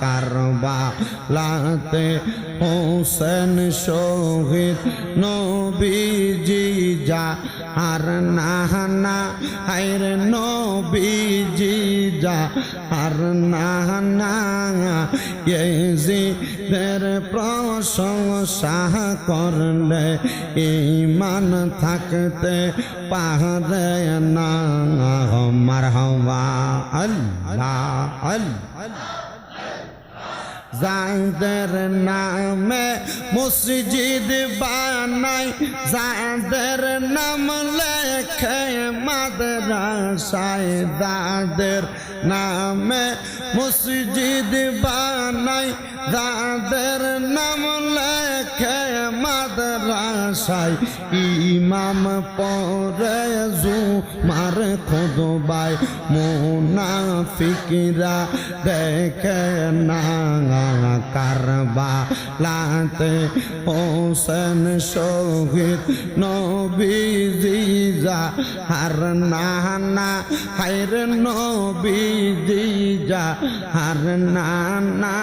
কারবালাতে হোসেন শহীদ নবীজি যা আর নাহানা হায়র নবীজি যা আর নাহানা ইয়েজিদের প্রশংসা করলে ঈমান থাকতে পারে না মারহাবা আল্লাহ আল্লাহ যাদের নামে মসজিদ বানাই যাদের নাম লেখে মাদ্রাসায় যাদের নামে মসজিদ বানাই যাদের নাম লেখে মাদ্রাসায় ইমাম পরে জুমার খুতবায় মুনাফিকরা দেখে না কারবালাতে হোসেন শহীদ নবীজি যা আর নাহানা হায়র নবীজি যা আর নানা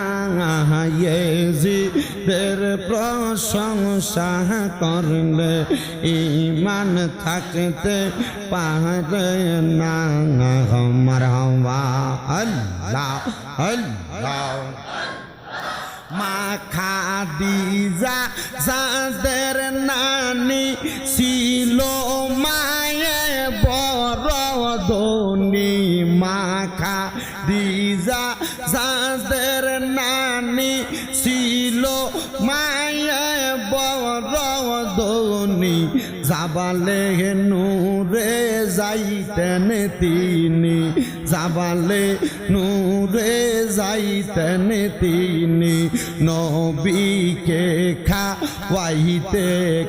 ইয়েজিদের প্রশংসা করলে ঈমান থাকতে পারে না মারহাবা আল্লাহ আল্লাহ মা খাদিজা যাদের নানি ছিল মায়ে বড় ধনী মা খাদিজা যাদের নানি ছিল মায়ে বড় ধনী জাবালে নূরে যাইতেন তিনি জাবালে নূরে যাইতেন তিনি নবীকে খাওয়াইতে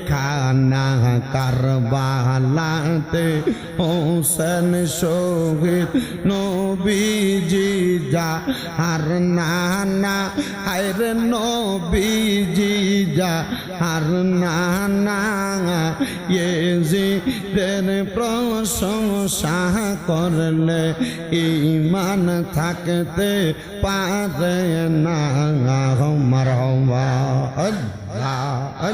খানা কারবালাতে হোসেন শহীদ নবীজি যা আর নানা হায়র নবীজি যা আর নানা ইয়েজিদের প্রশংসা করলে ঈমান থাকতে পারে না মারহাবা আল্লাহ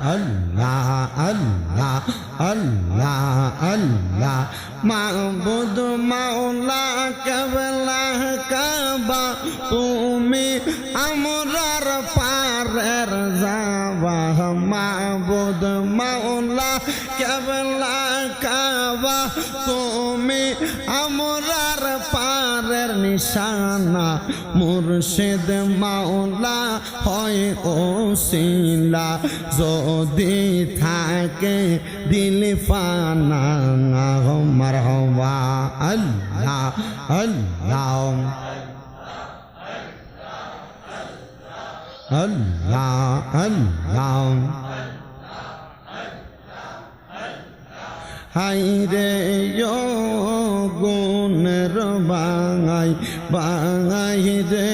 আল্লাহ আল্লাহ আল্লাহ আল্লাহ মাবুদ মাওলা কেবলা কাবা তুমি আমরার পারের যাবা মাবুদ মাওলা কেবলা কাবা তুমি আমরার পারের নিশানা মুর্শিদ মাওলা হয় ওসিলা যদি থাকে দিল ফানা মারহাবা আল্লাহ আল্লাহ আল্লাহ আল্লাহ হাইরে গুণের বাঙাই বাঙাই রে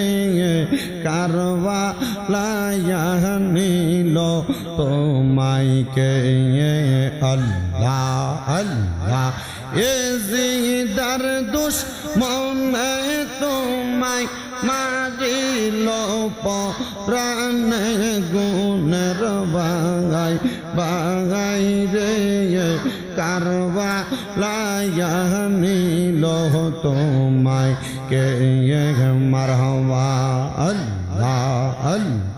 কারবালায়া নিল তোমাইকে আল্লাহ আল্লাহ এজিদার দুশমনে তোমায় মারিল প্রাণে গুণের বাঙাই বাঙাই রে কারবালায়া নিল তোমায় কে মারহাবা আল্লাহ আল্লাহ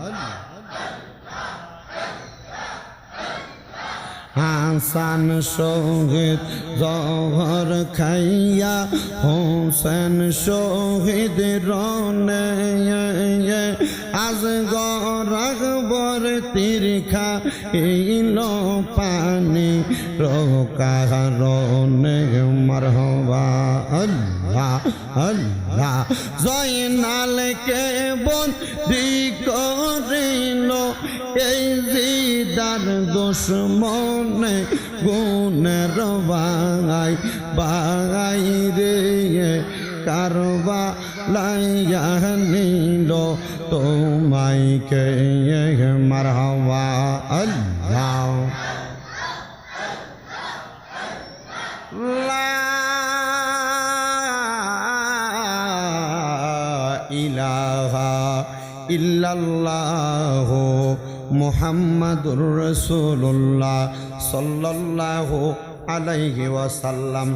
হাসান শহীদ জহর খাইয়া হোসেন শহীদ রনে আজ গরগবর তীরখা ইল পানি রোকারনে মারহাবা আল্লাহ আল্লাহ জয়নালকে বন্দি করিল এই জিদার দুশমনে গুণের বাঙাই বাঙাই রে কারবালায়া নিল তোমাইকে মারহাবা আল্লাহ লা ইলাহা ইল্লাল্লাহু মুহাম্মাদুর রাসূলুল্লাহ সাল্লাল্লাহু আলাইহি ওয়াসাল্লাম।